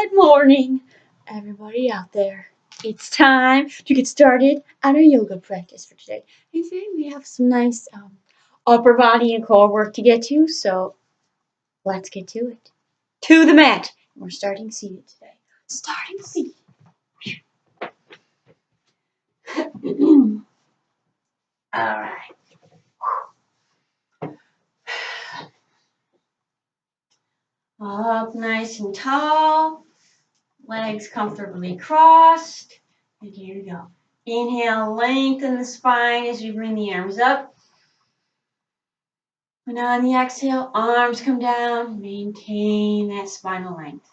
Good morning, everybody out there. It's time to get started on our yoga practice for today. And today we have some nice upper body and core work to get to, so let's get to it. To the mat. We're starting seated today. Starting seated. All right. Up nice and tall. Legs comfortably crossed. And here we go. Inhale, lengthen the spine as you bring the arms up. And on the exhale, arms come down. Maintain that spinal length.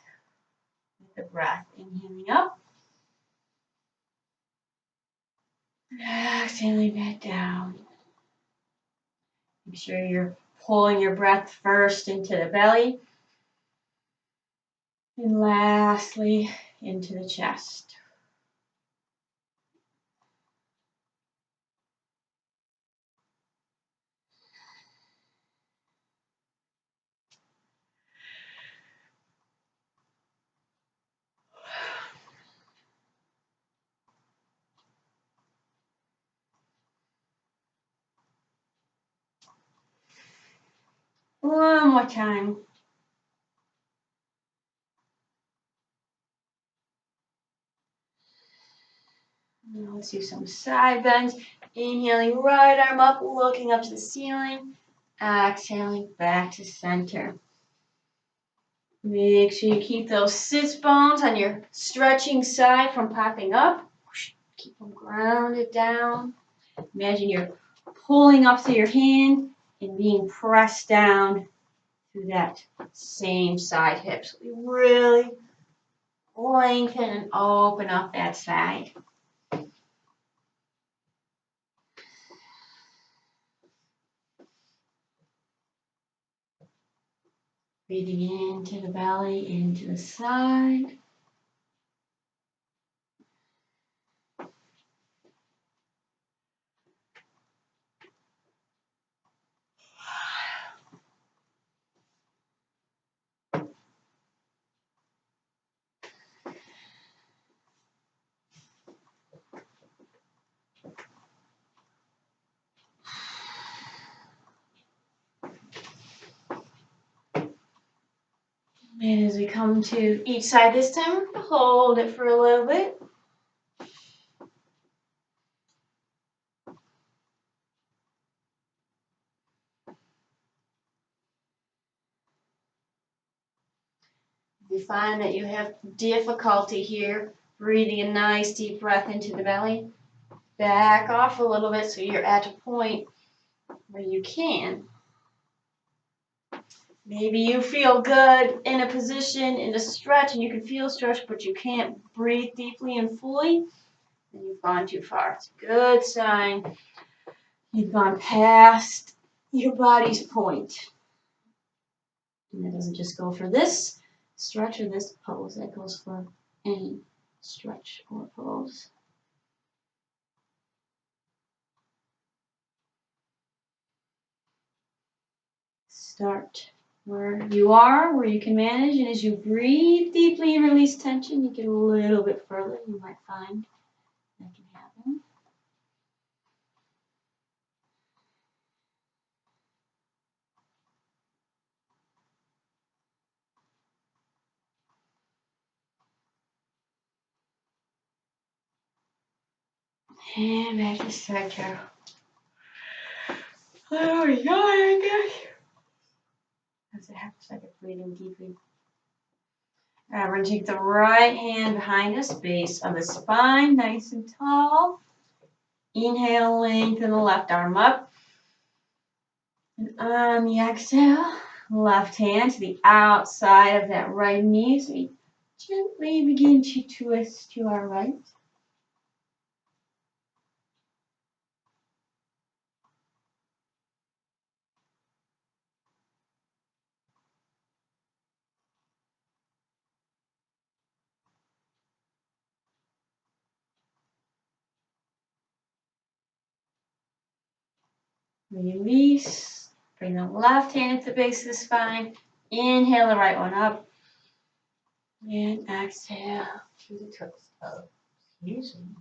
With the breath, inhaling up. Exhaling back down. Make sure you're pulling your breath first into the belly. And lastly, into the chest. One more time. Now let's do some side bends. Inhaling, right arm up, looking up to the ceiling. Exhaling, back to center. Make sure you keep those sits bones on your stretching side from popping up. Keep them grounded down. Imagine you're pulling up through your hand and being pressed down through that same side hip. So we really lengthen and open up that side. Breathing into the belly, into the side. And as we come to each side this time, we're going to hold it for a little bit. If you find that you have difficulty here, breathing a nice deep breath into the belly, back off a little bit so you're at a point where you can. Maybe you feel good in a position, in a stretch, and you can feel stretch, but you can't breathe deeply and fully, then you've gone too far. It's a good sign you've gone past your body's point. And that doesn't just go for this stretch or this pose. That goes for any stretch or pose. Start where you are, where you can manage, and as you breathe deeply and release tension, you get a little bit further. You might find that can happen. And back to center. There we go, I guess. That's a half a second breathing deeply. All right, we're going to take the right hand behind us, base of the spine, nice and tall. Inhale, lengthen the left arm up. And on the exhale, left hand to the outside of that right knee. So we gently begin to twist to our right. Release. Bring the left hand to the base of the spine. Inhale the right one up. And exhale through the toes. Oh, excuse me.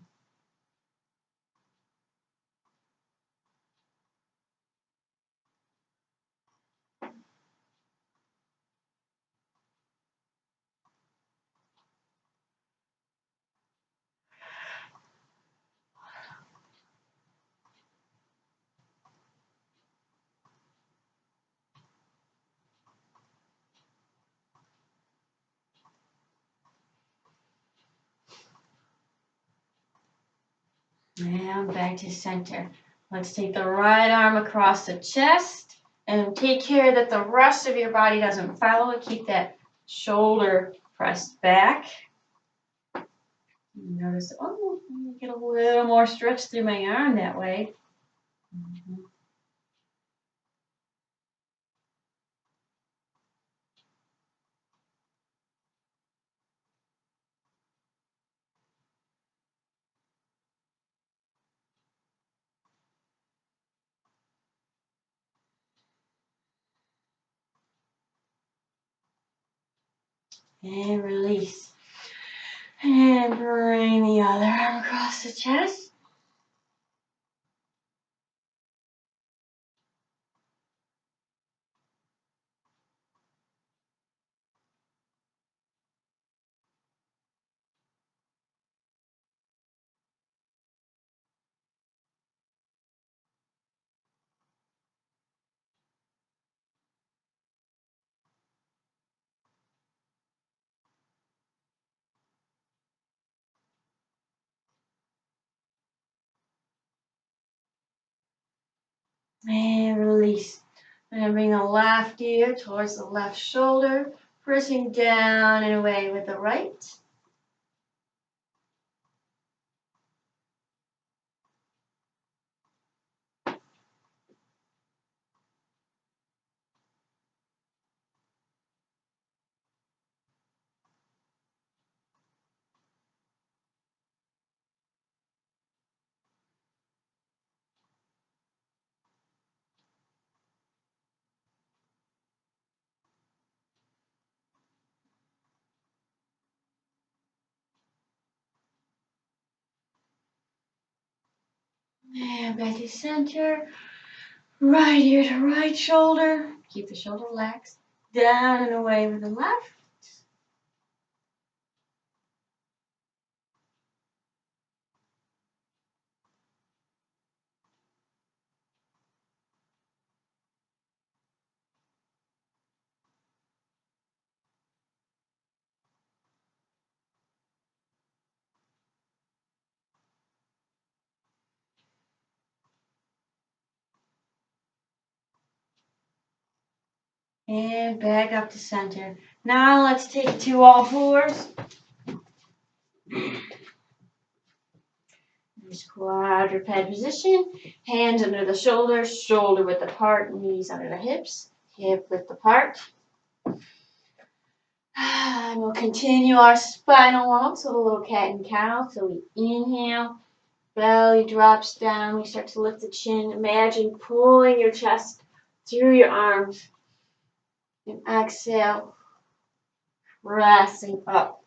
And back to center. Let's take the right arm across the chest and take care that the rest of your body doesn't follow it. Keep that shoulder pressed back. Notice, oh, get a little more stretch through my arm that way. And release. And bring the other arm across the chest. And release. And bring the left ear towards the left shoulder, pressing down and away with the right. And back to center. Right ear to right shoulder. Keep the shoulder relaxed. Down and away with the left. And back up to center. Now let's take it to all fours. Nice quadruped position. Hands under the shoulders, shoulder width apart, knees under the hips, hip width apart. And we'll continue our spinal walk, so the little cat and cow. So we inhale, belly drops down, we start to lift the chin. Imagine pulling your chest through your arms. And exhale, pressing up.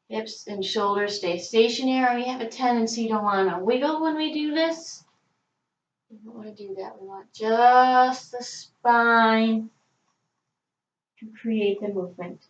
Hips and shoulders stay stationary. We have a tendency to want to wiggle when we do this. We don't want to do that. We want just the spine to create the movement.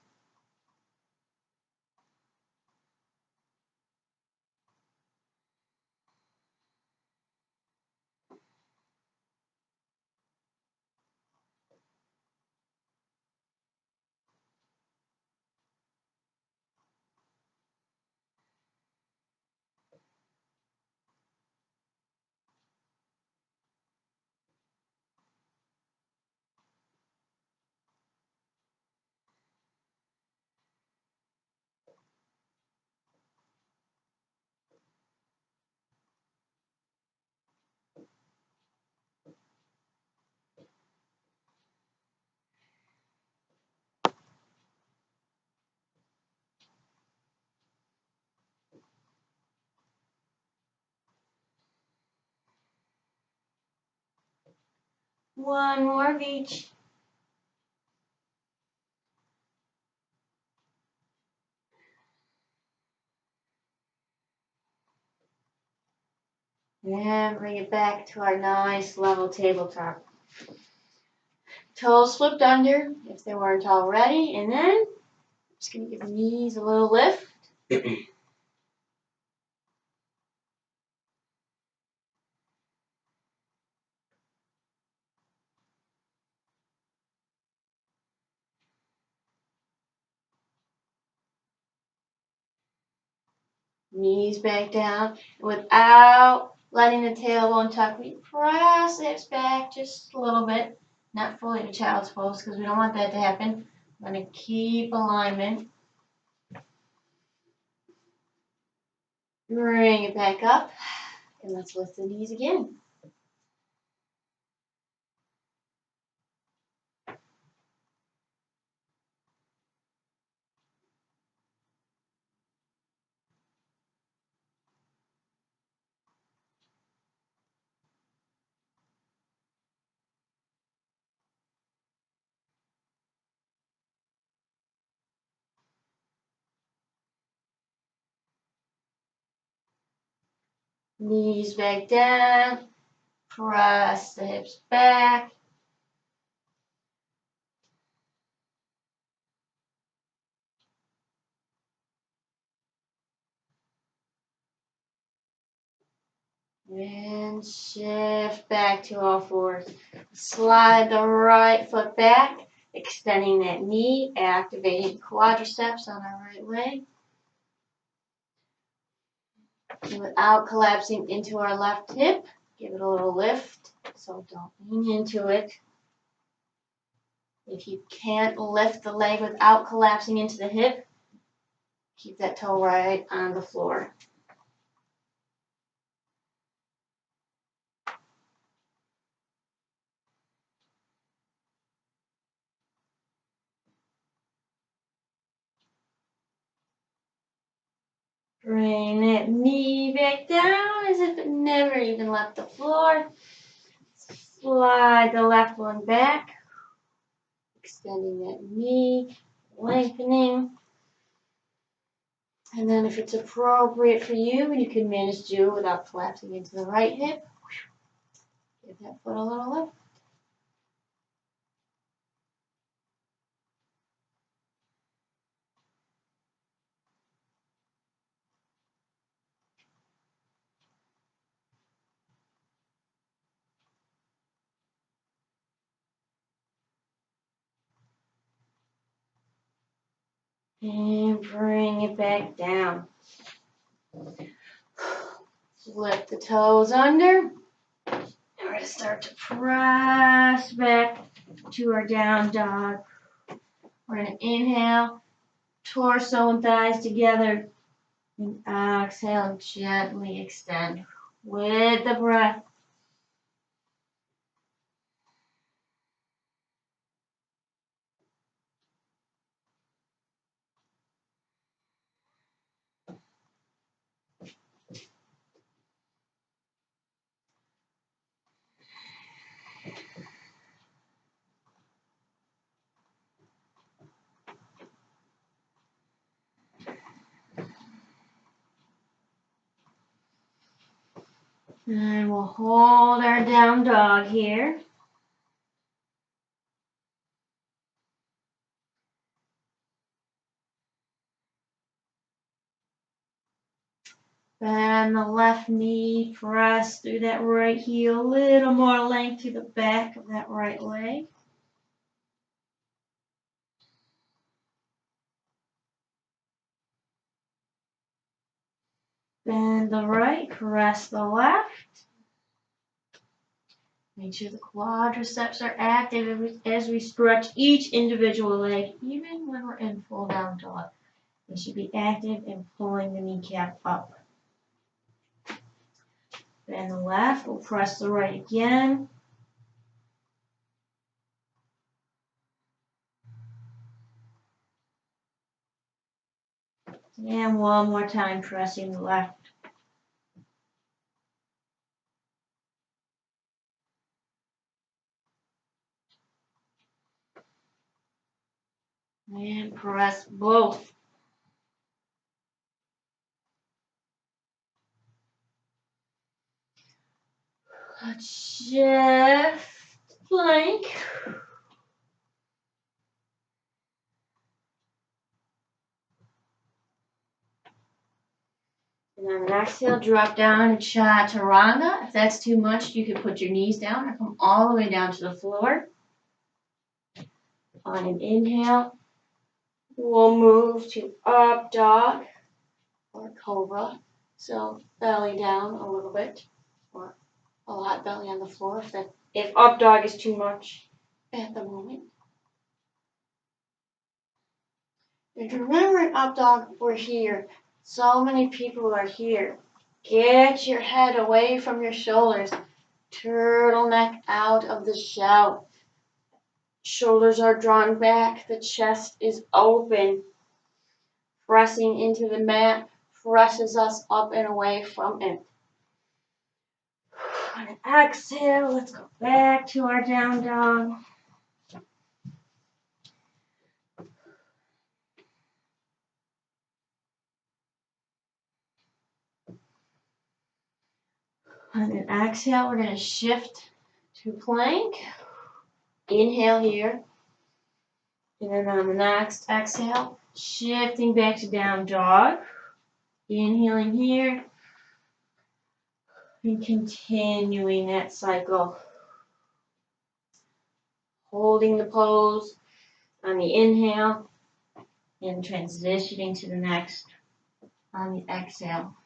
One more of each. And bring it back to our nice level tabletop. Toes flipped under if they weren't already, and then just going to give the knees a little lift. Knees back down, and without letting the tailbone tuck, we press the hips back just a little bit, not fully to child's pose because we don't want that to happen. I'm going to keep alignment. Bring it back up, and let's lift the knees again. Knees back down, press the hips back. And shift back to all fours. Slide the right foot back, extending that knee, activating quadriceps on our right leg. And without collapsing into our left hip, give it a little lift, so don't lean into it. If you can't lift the leg without collapsing into the hip, keep that toe right on the floor. Bring that knee back down as if it never even left the floor. Slide the left one back, extending that knee, lengthening. And then if it's appropriate for you, you can manage to do it without collapsing into the right hip. Give that foot a little lift. And bring it back down. Flip the toes under. And we're going to start to press back to our down dog. We're going to inhale, torso and thighs together. And exhale, gently extend with the breath. And we'll hold our down dog here. Bend the left knee, press through that right heel, a little more length to the back of that right leg. Bend the right, press the left. Make sure the quadriceps are active as we stretch each individual leg, even when we're in full down dog. They should be active and pulling the kneecap up. Bend the left, we'll press the right again. And one more time, pressing the left. And press both. Shift plank. And on an exhale, drop down to chaturanga. If that's too much, you can put your knees down or come all the way down to the floor. On an inhale, we'll move to up dog or cobra. So belly down a little bit, or a lot belly on the floor if up dog is too much at the moment. And remember in up dog, we're here. So many people are here. Get your head away from your shoulders. Turtleneck out of the shell. Shoulders are drawn back. The chest is open. Pressing into the mat presses us up and away from it. On an exhale, let's go back to our down dog. On an exhale, we're going to shift to plank. Inhale here. And then on the next exhale, shifting back to down dog. Inhaling here. And continuing that cycle. Holding the pose on the inhale. And transitioning to the next on the exhale.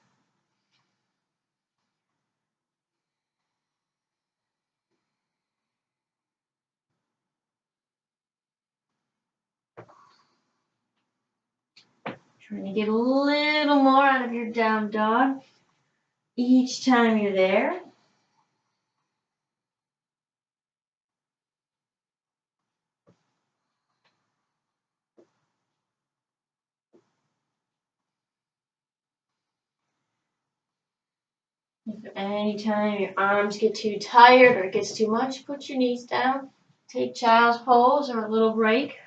Trying to get a little more out of your down dog each time you're there. If any time your arms get too tired or it gets too much, put your knees down. Take child's pose or a little break.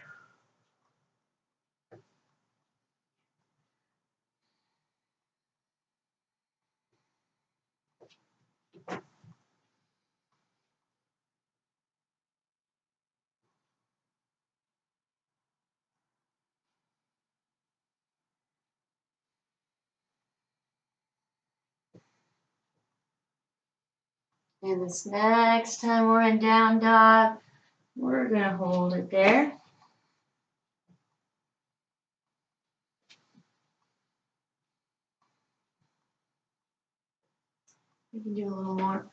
And this next time we're in down dog, we're going to hold it there. We can do a little more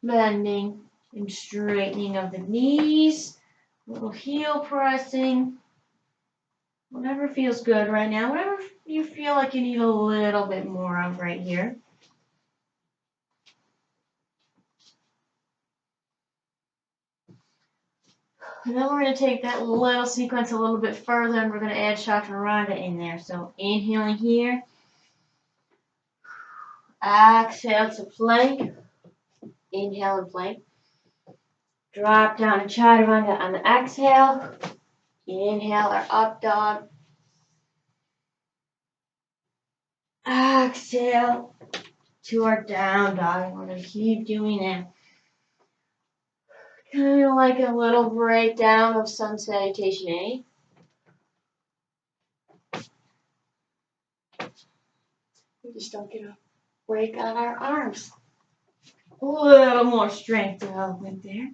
bending and straightening of the knees, a little heel pressing, whatever feels good right now, whatever you feel like you need a little bit more of right here. And then we're going to take that little sequence a little bit further and we're going to add chaturanga in there. So inhaling here. Exhale to plank. Inhale and plank. Drop down to chaturanga on the exhale. Inhale our up dog. Exhale to our down dog. We're going to keep doing that. Kind of like a little breakdown of sun salutation A. We just don't get a break on our arms. A little more strength development there.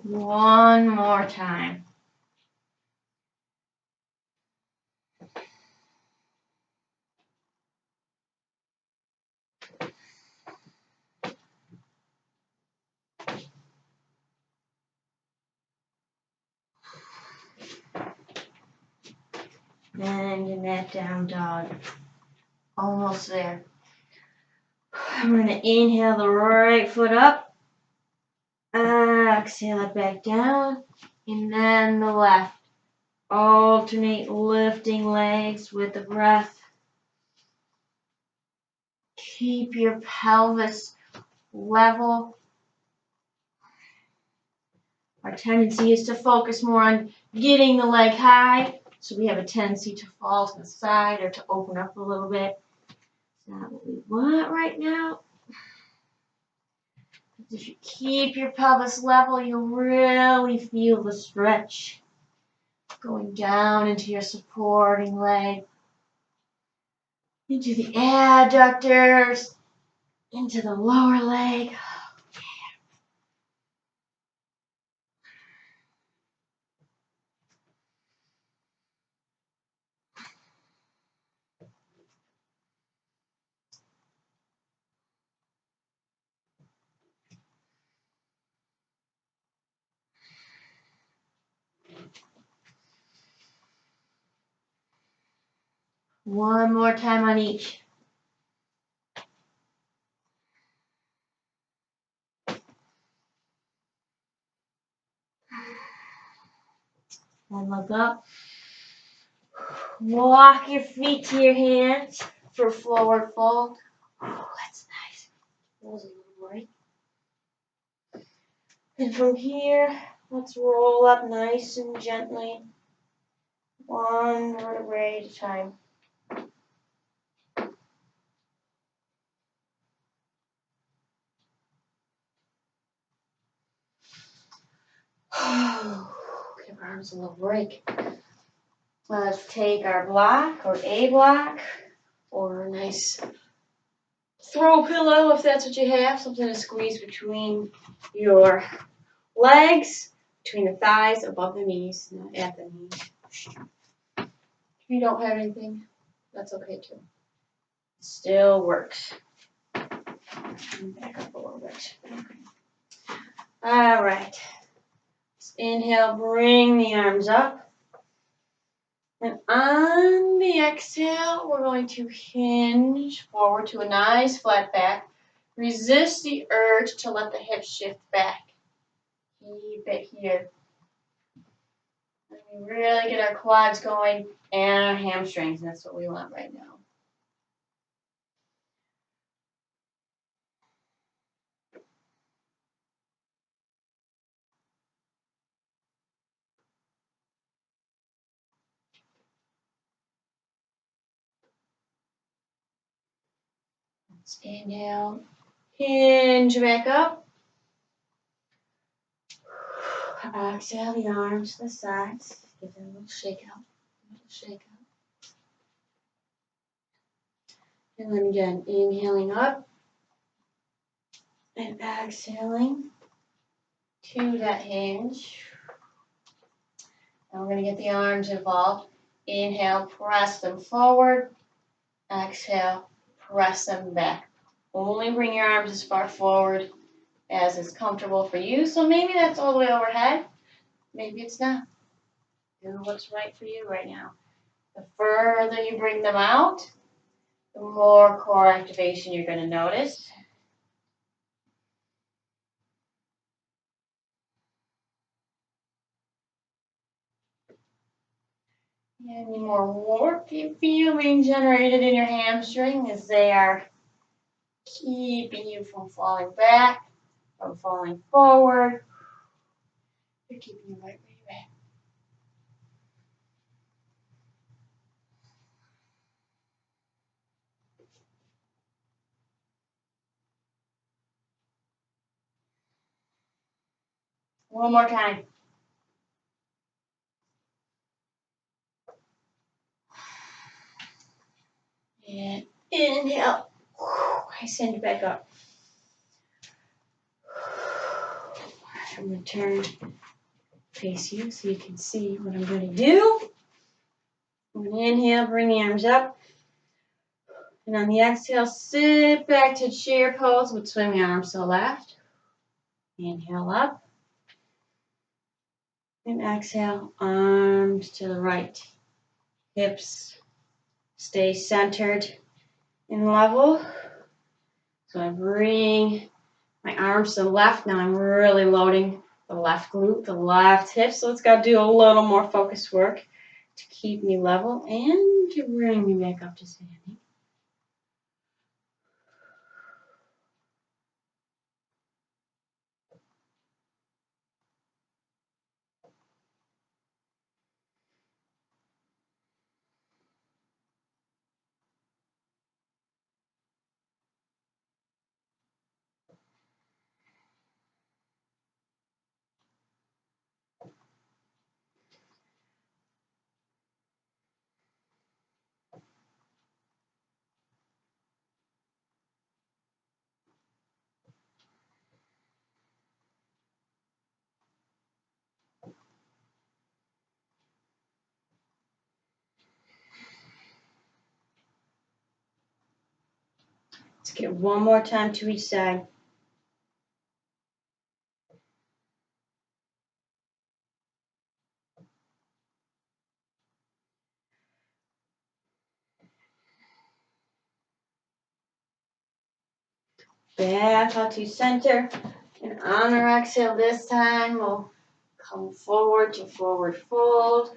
One more time. And in that down dog. Almost there. I'm going to inhale the right foot up. Exhale it back down. And then the left. Alternate lifting legs with the breath. Keep your pelvis level. Our tendency is to focus more on getting the leg high, so we have a tendency to fall to the side or to open up a little bit. It's not what we want right now. If you keep your pelvis level, you'll really feel the stretch going down into your supporting leg, into the adductors, into the lower leg. One more time on each. And look up. Walk your feet to your hands for forward fold. Oh, that's nice. That was a little break. And from here, let's roll up nice and gently. One vertebrae at a time. Give our arms a little break. Let's take our block or a block or a nice throw pillow if that's what you have, something to squeeze between your legs, between the thighs, above the knees, not at the knees. If you don't have anything, that's okay too. Still works. Back up a little bit. Okay. All right. Let's inhale, bring the arms up. And on the exhale, we're going to hinge forward to a nice flat back. Resist the urge to let the hips shift back. Keep it here. And we really get our quads going and our hamstrings. That's what we want right now. Let's inhale, hinge back up. Exhale the arms to the sides. Give them a little shake out. And then again, inhaling up and exhaling to that hinge. Now we're going to get the arms involved. Inhale, press them forward. Exhale, press them back. Only bring your arms as far forward as is comfortable for you. So maybe that's all the way overhead. Maybe it's not. Do what's right for you right now. The further you bring them out, the more core activation you're going to notice. Any more warmth you feel being generated in your hamstring as they are keeping you from falling back, from falling forward. They're keeping you right where you're at. One more time. And inhale. I send it back up. I'm going to turn face you so you can see what I'm going to do. I'm going to inhale, bring the arms up. And on the exhale, sit back to chair pose with swing the arms to the left. Inhale up. And exhale, arms to the right. Hips stay centered and level. So I bring my arms to the left. Now I'm really loading the left glute, the left hip. So it's got to do a little more focused work to keep me level and to bring me back up to standing. Let's get one more time to each side. Back out to center. And on our exhale this time, we'll come forward to forward fold.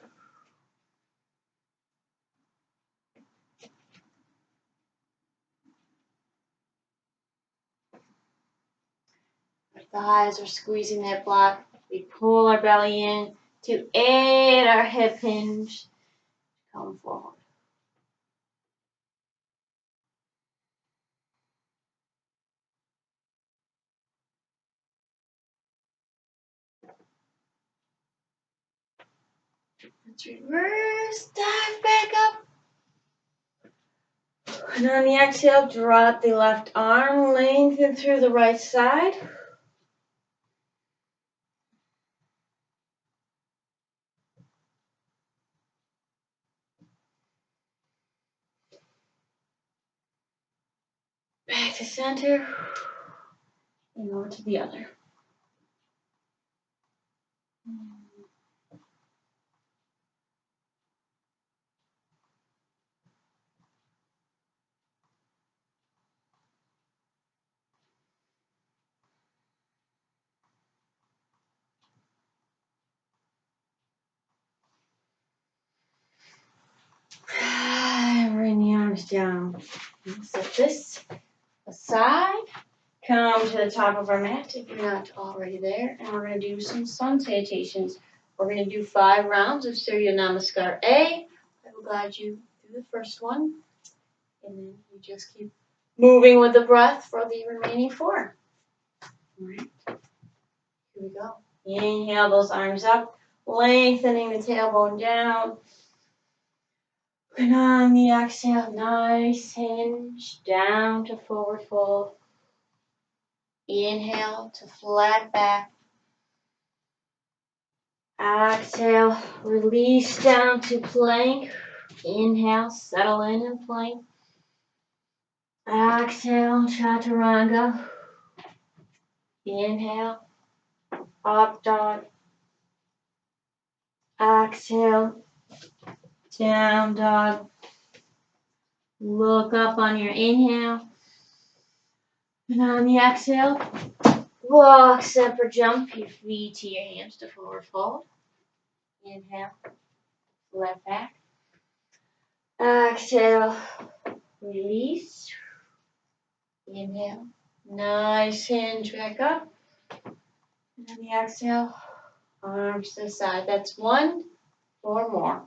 Our thighs are squeezing that block. We pull our belly in to aid our hip hinge. Come forward. Let's reverse, dive back up. And on the exhale, drop the left arm, lengthen through the right side. Back to center. And over to the other. Bring the arms down. Set this aside. Come to the top of our mat if you're not already there. And we're going to do some sun salutations. We're going to do 5 rounds of Surya Namaskar A. I will guide you through the first one. And then you just keep moving with the breath for the remaining 4. All right. Here we go. Inhale those arms up, lengthening the tailbone down. And on the exhale, nice hinge down to forward fold. Inhale to flat back. Exhale, release down to plank. Inhale, settle in plank. Exhale, chaturanga. Inhale, up dog. Exhale, down dog. Look up on your inhale. And on the exhale, walk, separate jump your feet to your hands to forward fold. Inhale, flat back. Exhale, release. Inhale, nice hinge back up. And on the exhale, arms to the side. That's 1 or more.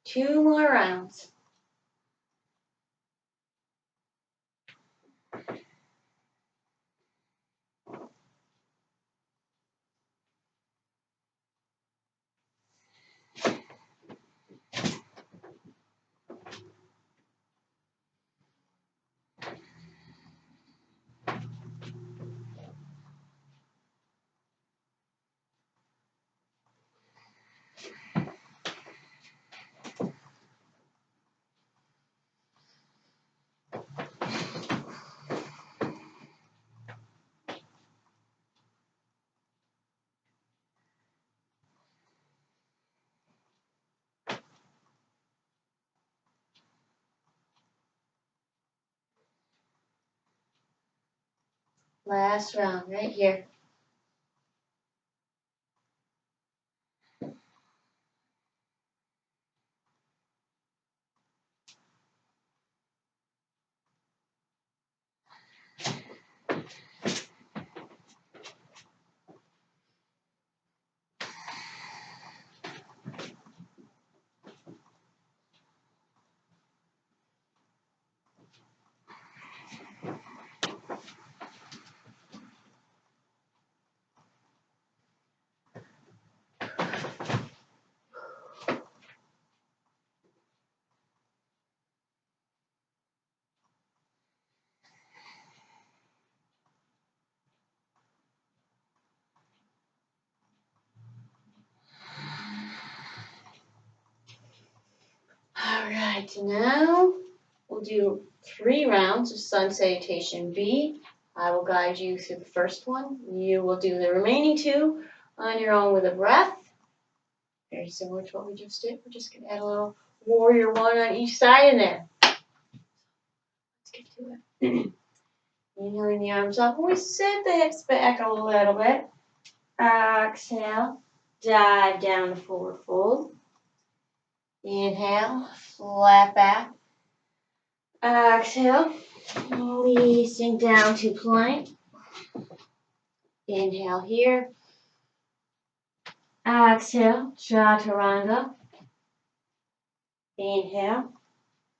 2 more rounds. Last round right here. All right, now we'll do 3 rounds of sun salutation B. I will guide you through the first one. You will do the remaining 2 on your own with a breath. Very similar to what we just did. We're just going to add a little warrior 1 on each side in there. Let's get to it. Inhaling the arms up. We sit the hips back a little bit. Exhale. Dive down to forward fold. Inhale. Flat back. Exhale. Releasing down to plank. Inhale here. Exhale. Chaturanga. Inhale.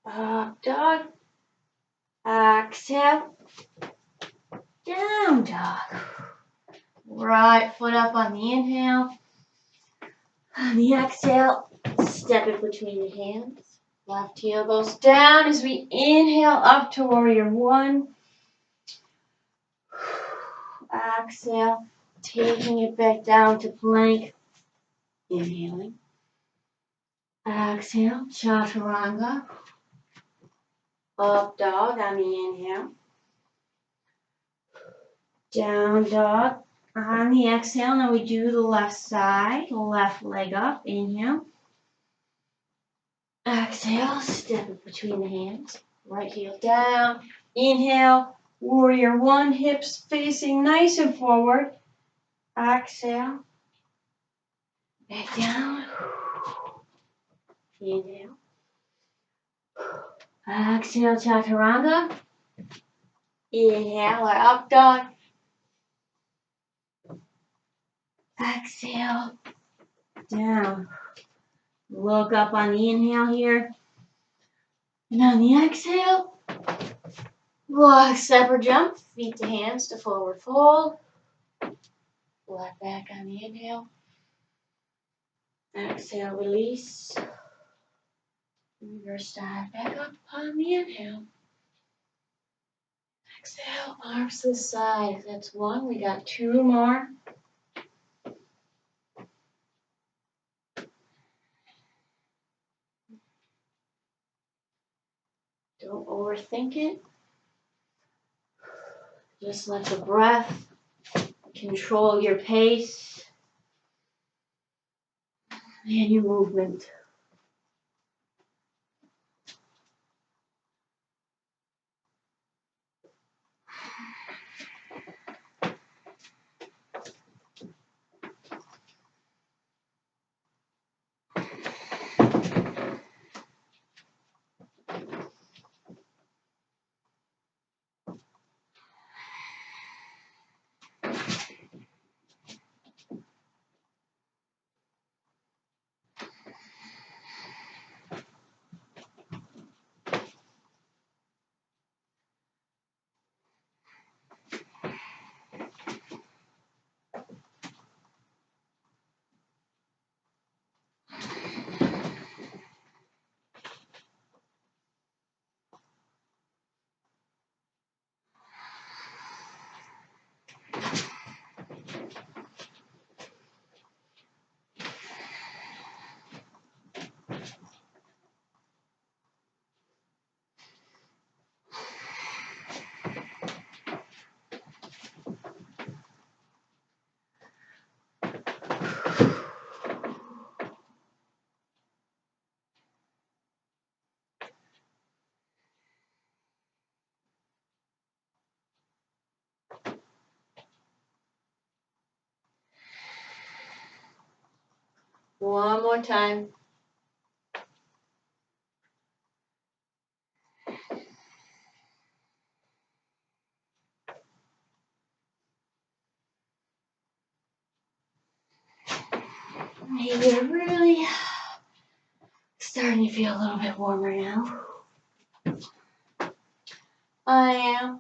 Up dog. Exhale. Down dog. Right foot up on the inhale. On the exhale, step it between the hands. Left heel goes down as we inhale up to warrior 1. Exhale, taking it back down to plank. Inhaling. Exhale, chaturanga. Up dog on the inhale. Down dog on the exhale. Now we do the left side, left leg up. Inhale. Exhale, step it between the hands. Right heel down. Inhale, warrior 1, hips facing nice and forward. Exhale. Back down. Inhale. Exhale, chaturanga. Inhale, or up dog. Exhale, down. Look up on the inhale here. And on the exhale, walk, step or jump, feet to hands to forward fold. Flat back on the inhale. Exhale, release. Reverse dive back up on the inhale. Exhale, arms to the side. That's 1. We got 2 more. Don't overthink it. Just let the breath control your pace and your movement. One more time. You're really starting to feel a little bit warmer now. I am.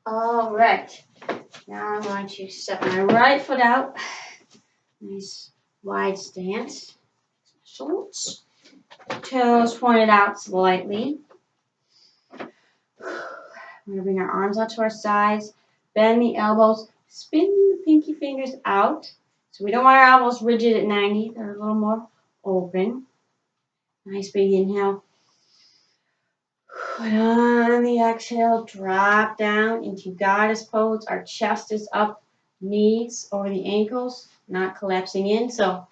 All right. Now I'm going to step my right foot out. Nice wide stance. Shorts. Toes pointed out slightly. We're going to bring our arms out to our sides. Bend the elbows. Spin the pinky fingers out. So we don't want our elbows rigid at 90. They're a little more open. Nice big inhale. Put on the exhale, drop down into goddess pose. Our chest is up, knees over the ankles, not collapsing in. So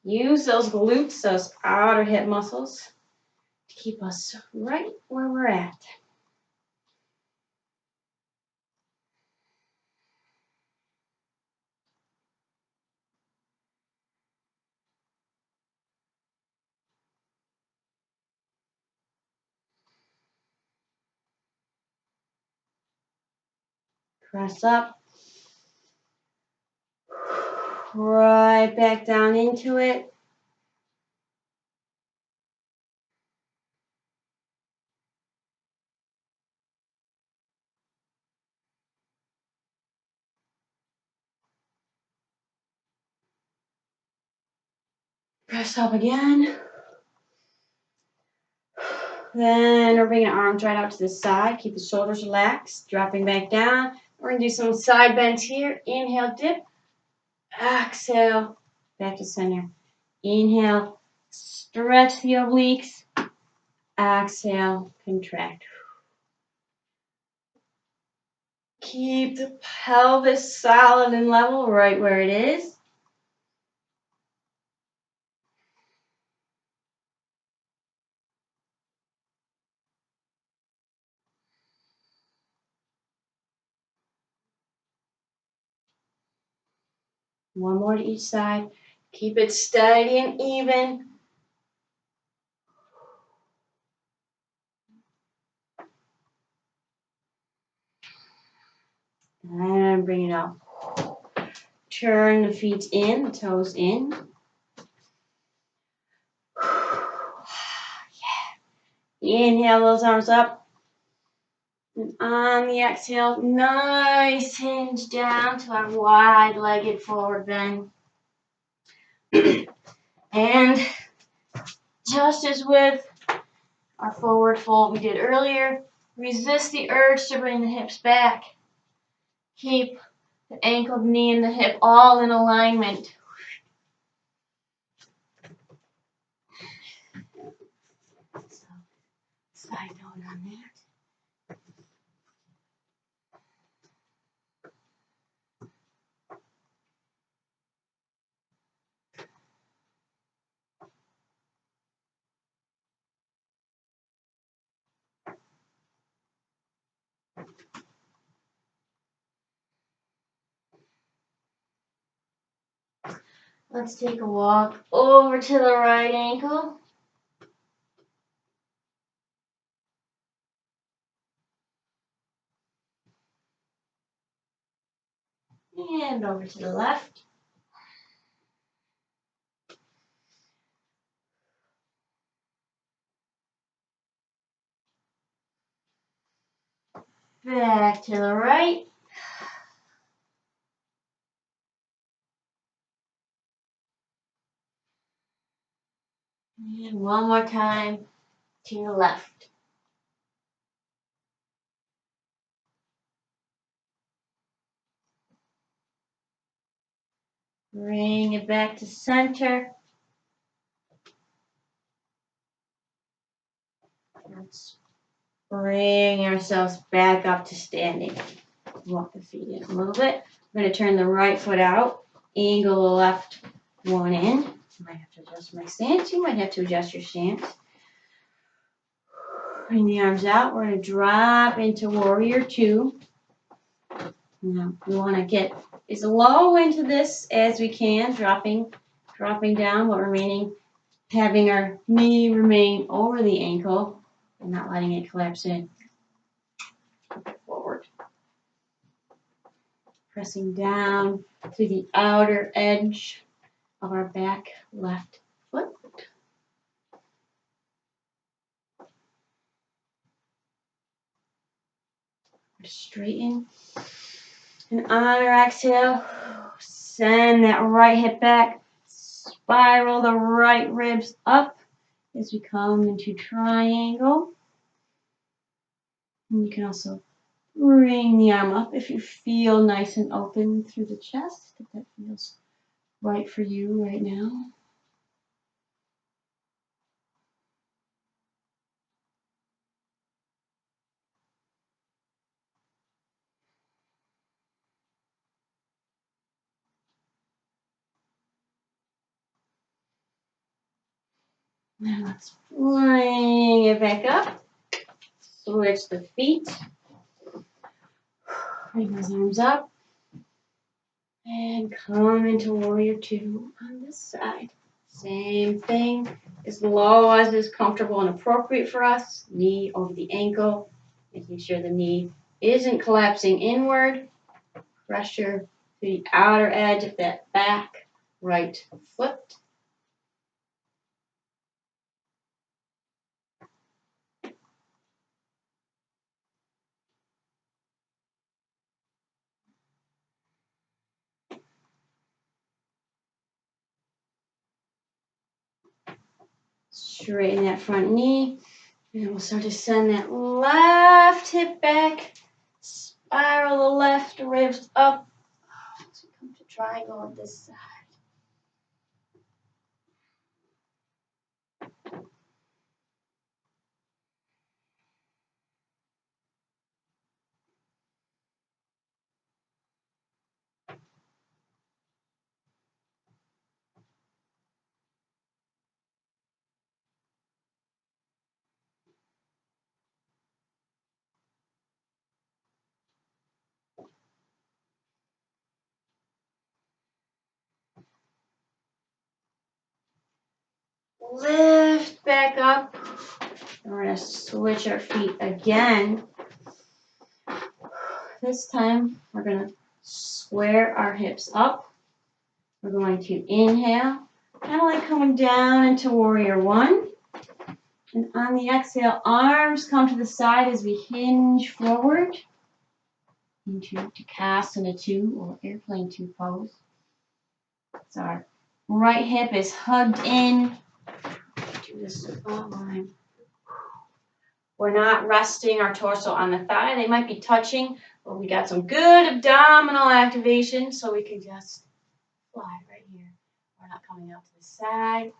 use those glutes, those outer hip muscles to keep us right where we're at. Press up. Right back down into it. Press up again. Then we're bringing arms right out to the side. Keep the shoulders relaxed. Dropping back down. We're going to do some side bends here. Inhale, dip. Exhale, back to center. Inhale, stretch the obliques. Exhale, contract. Keep the pelvis solid and level right where it is. One more to each side. Keep it steady and even. And bring it up. Turn the feet in, the toes in. Yeah. Inhale those arms up. And on the exhale, nice hinge down to our wide-legged forward bend. And just as with our forward fold we did earlier, resist the urge to bring the hips back. Keep the ankle, the knee, and the hip all in alignment. So, side note on that. Let's take a walk over to the right ankle. And over to the left. Back to the right. And one more time to the left. Bring it back to center. Let's bring ourselves back up to standing. Walk the feet in a little bit. I'm going to turn the right foot out. Angle the left one in. I might have to adjust my stance. You might have to adjust your stance. Bring the arms out. We're going to drop into warrior two. Now we want to get as low into this as we can, dropping down, but having our knee remain over the ankle and not letting it collapse in. Forward. Pressing down to the outer edge of our back left foot. Straighten. And on our exhale, send that right hip back. Spiral the right ribs up as we come into triangle. And you can also bring the arm up if you feel nice and open through the chest, if that feels right for you right now. Now let's bring it back up. Switch the feet. Bring those arms up. And come into warrior two on this side. Same thing, as low as is comfortable and appropriate for us. Knee over the ankle, making sure the knee isn't collapsing inward. Pressure to the outer edge of that back right foot. Straighten that front knee. And we'll start to send that left hip back. Spiral the left ribs up. As we come to triangle on this side. lift back up. And we're going to switch our feet again. This time, we're going to square our hips up. We're going to inhale, kind of like coming down into warrior one. And on the exhale, arms come to the side as we hinge forward into Dekasana II or airplane 2 pose. So our right hip is hugged in. Do this line. We're not resting our torso on the thigh. They might be touching, but we got some good abdominal activation, so we can just fly right here. We're not coming out to the side.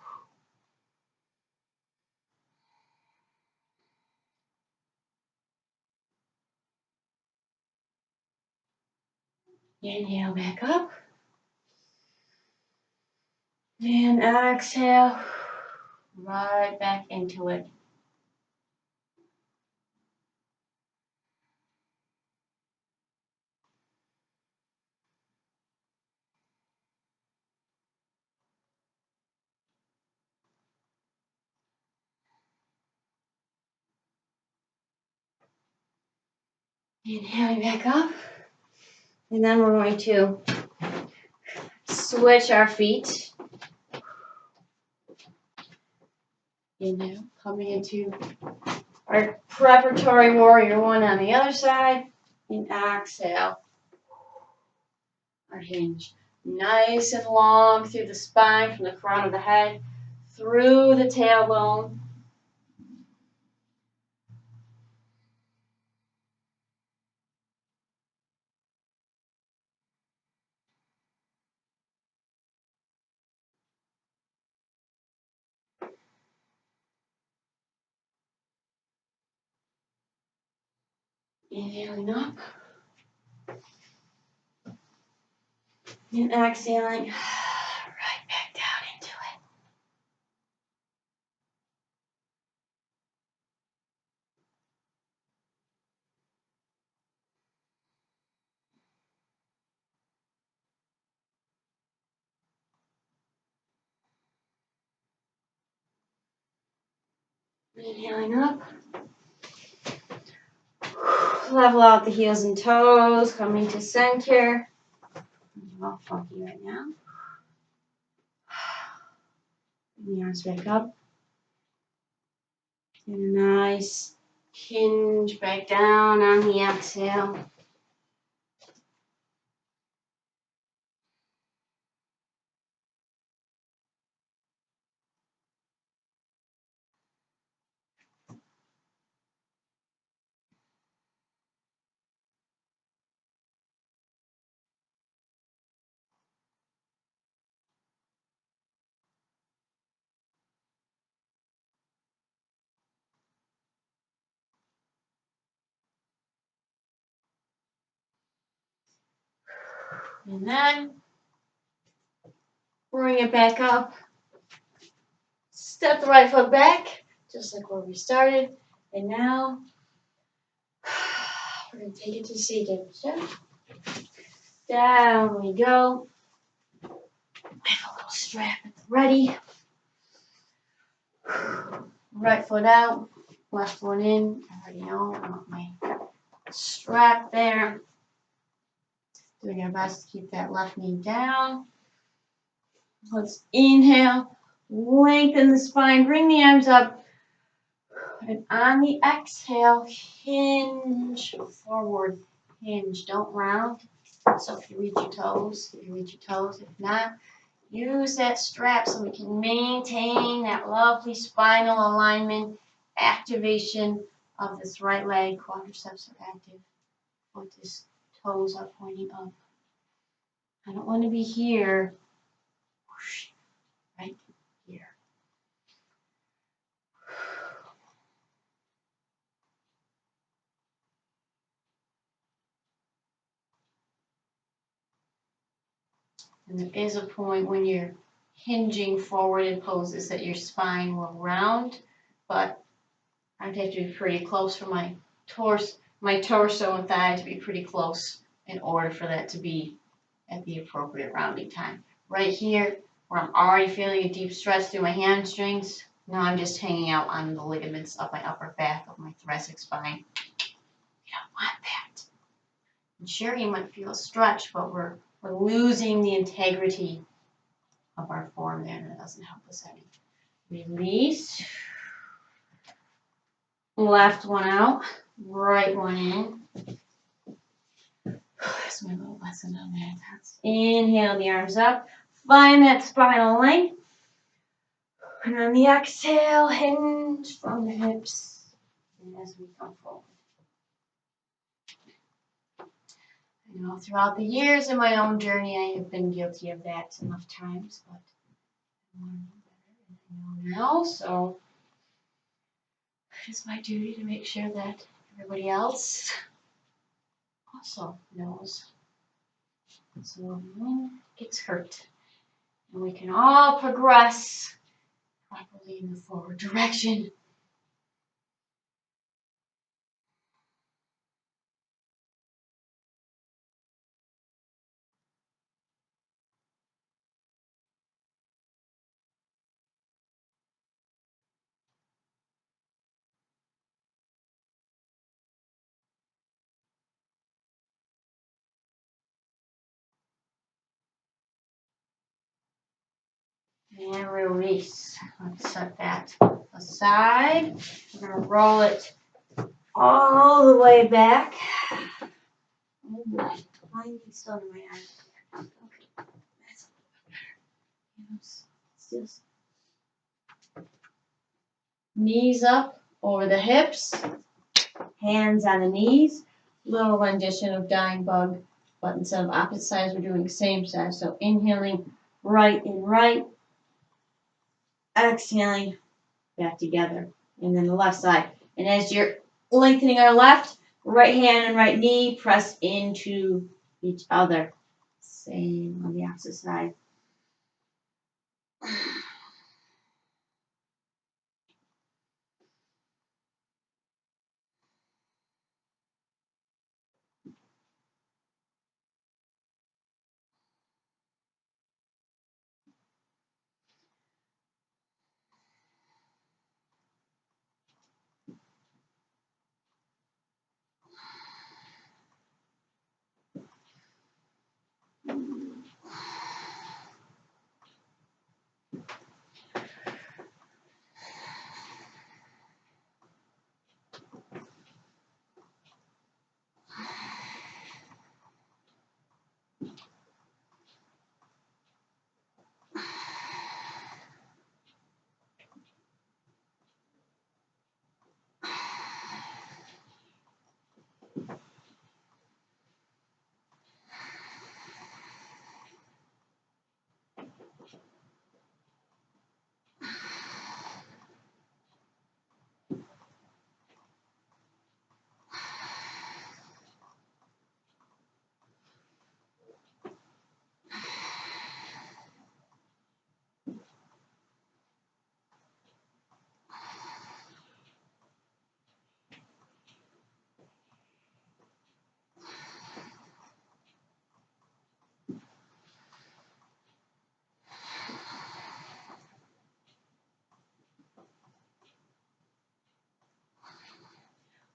Inhale back up. And exhale. Right back into it. Inhaling back up. And then we're going to switch our feet. Inhale, coming into our preparatory warrior one on the other side. And exhale. Our hinge. Nice and long through the spine, from the crown of the head, through the tailbone. Inhaling up. And exhaling right back down into it. Inhaling up. Level out the heels and toes, coming to center. I'm all funky right now. Bring the arms back up. And a nice hinge back down on the exhale. And then bring it back up. Step the right foot back, just like where we started. And now we're going to take it to seated. Down we go. I have a little strap at the ready. Right foot out, left foot in. I already know I want my strap there. Doing our best to keep that left knee down. Let's inhale, lengthen the spine, bring the arms up. And on the exhale, hinge forward. Hinge, don't round. So if you reach your toes, If not, use that strap so we can maintain that lovely spinal alignment, activation of this right leg. Quadriceps are active. Foot is, toes are pointing up. I don't want to be here. Right here. And there is a point when you're hinging forward in poses that your spine will round, but I'd have to be pretty close for my torso and thigh to be pretty close in order for that to be at the appropriate rounding time. Right here, where I'm already feeling a deep stretch through my hamstrings. Now I'm just hanging out on the ligaments of my upper back of my thoracic spine. You don't want that. And sure, you might feel a stretch, but we're losing the integrity of our form there, and it doesn't help us any. Release. Left one out, right one in. There's my little lesson on that. Inhale the arms up. Find that spinal length. And on the exhale, hinge from the hips as we come forward. I know throughout the years in my own journey, I have been guilty of that enough times, but I'm learning better and I know now, so it is my duty to make sure that everybody else also knows. So no one gets hurt. And we can all progress properly in the forward direction. And release. Let's set that aside. We're going to roll it all the way back. Oh boy, I'm still in my arm. Okay, that's a little bit better. Yes, just knees up over the hips, hands on the knees. Little rendition of dying bug, but instead of opposite sides, we're doing the same side. So inhaling right in right, exhaling back together, and then the left side. And as you're lengthening our left, right hand and right knee press into each other. Same on the opposite side.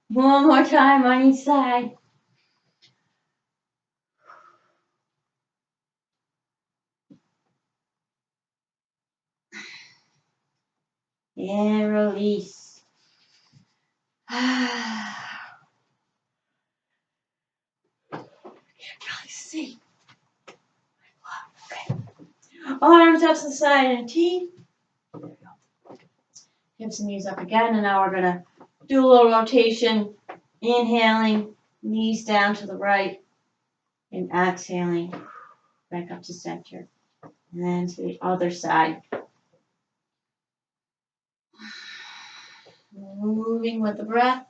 One more time on each side. And release. Can't really see. Okay. Arms up to the side and a T. There we go. Hips and knees up again, and now we're gonna do a little rotation. Inhaling, knees down to the right, and exhaling back up to center. And then to the other side. Moving with the breath.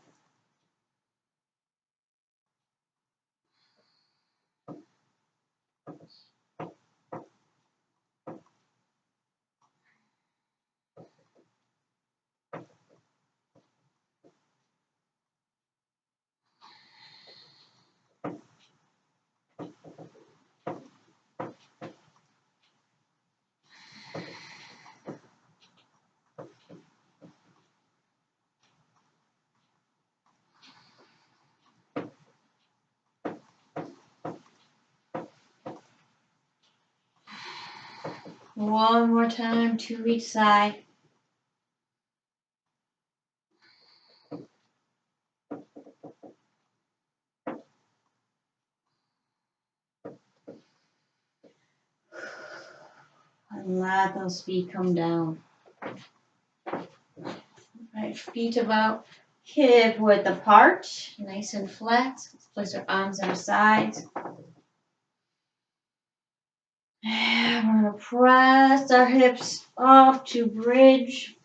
One more time, to each side. And let those feet come down. Right, feet about hip width apart, nice and flat. Let's place our arms on our sides. And we're going to press our hips up to bridge.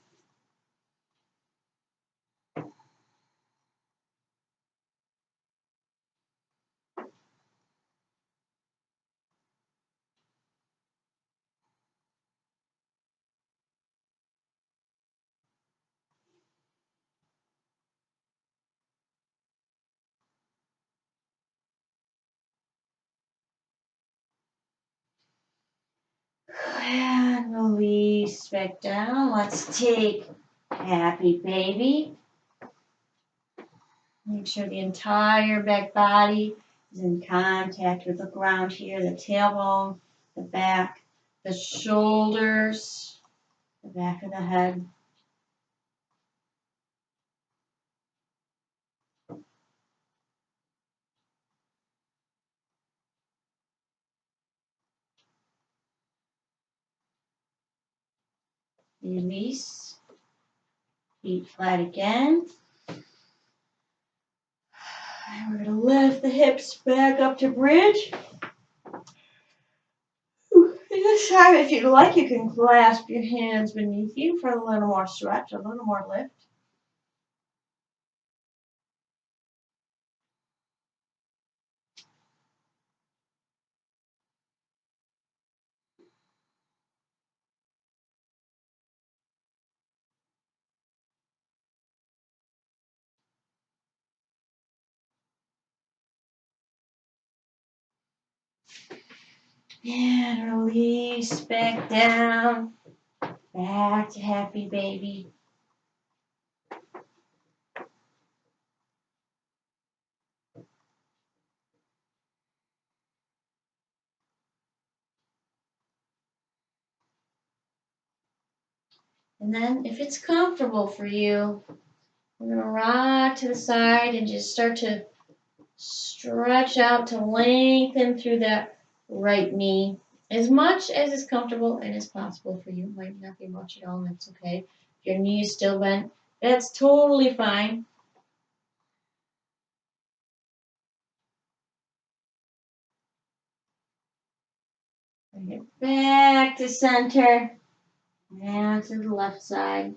And release back down. Let's take happy baby. Make sure the entire back body is in contact with the ground here. The tailbone, the back, the shoulders, the back of the head. Release. Feet flat again. And we're going to lift the hips back up to bridge. This time, if you'd like, you can clasp your hands beneath you for a little more stretch, a little more lift. And release back down. Back to happy baby. And then, if it's comfortable for you, we're going to rock to the side and just start to stretch out to lengthen through that right knee. As much as is comfortable and as possible for you. Might not be much at all, and that's okay. If your knee is still bent, that's totally fine. Bring it back to center. Now to the left side.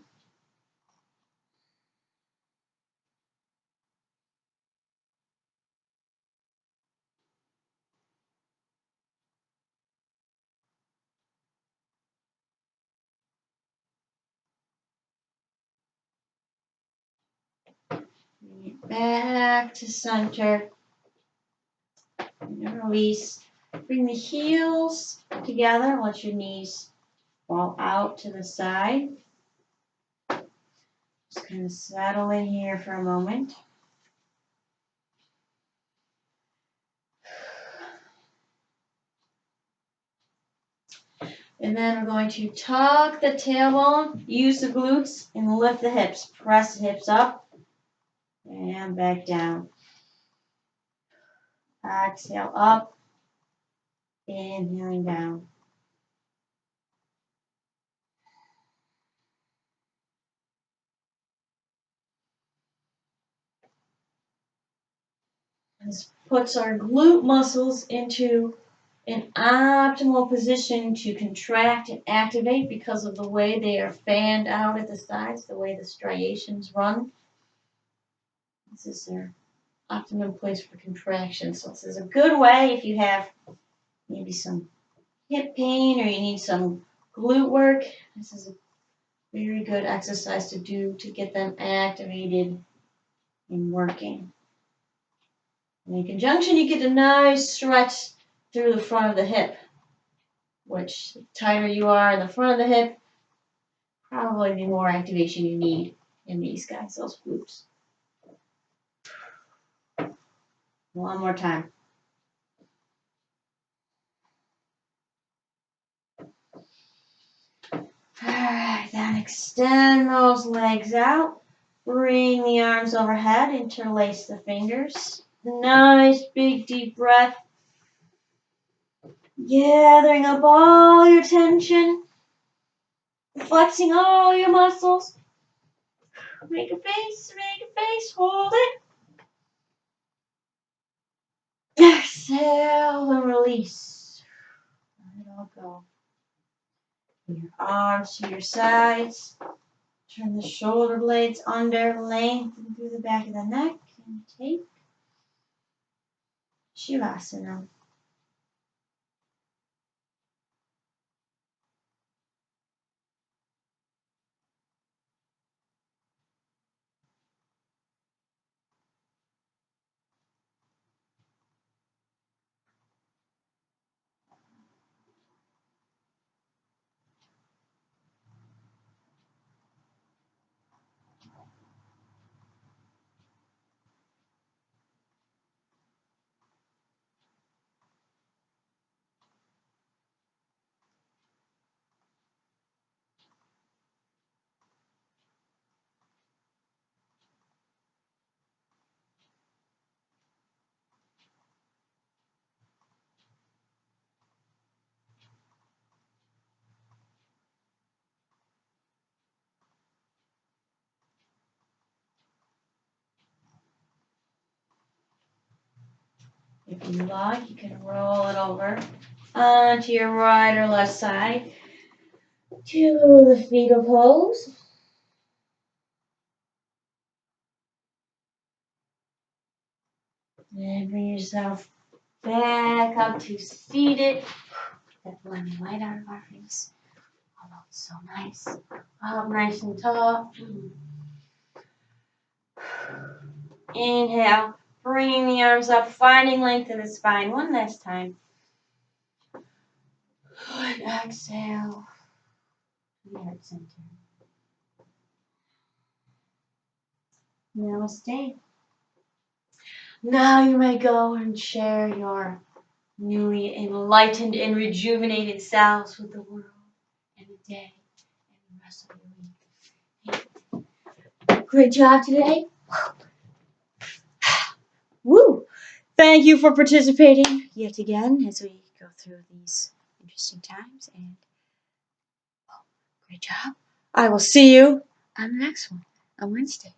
Bring it back to center. And release. Bring the heels together. Let your knees fall out to the side. Just kind of settle in here for a moment. And then we're going to tuck the tailbone, use the glutes, and lift the hips. Press the hips up and back down. Exhale up, inhaling down. This puts our glute muscles into an optimal position to contract and activate because of the way they are fanned out at the sides, the way the striations run. This is their optimum place for contraction. So this is a good way if you have maybe some hip pain or you need some glute work. This is a very good exercise to do to get them activated and working. And in conjunction, you get a nice stretch through the front of the hip, which the tighter you are in the front of the hip, probably the more activation you need in these guys, those glutes. One more time. Extend those legs out. Bring the arms overhead. Interlace the fingers. Nice big deep breath. Gathering up all your tension. Flexing all your muscles. Make a face, hold it. Exhale and release. Let it all go. Bring your arms to your sides. Turn the shoulder blades under, lengthen through the back of the neck, and take Shavasana. If you like, you can roll it over onto your right or left side to the fetal pose. And bring yourself back up to seated. That blending light out of our face. Oh, that's so nice. Up nice and tall. Inhale, bringing the arms up, finding length in the spine. One last time. And exhale to the heart center. Namaste. Now you may go and share your newly enlightened and rejuvenated selves with the world and the day and the rest of the week. Great job today. Woo! Thank you for participating yet again as we go through these interesting times. And great job. I will see you on the next one on Wednesday.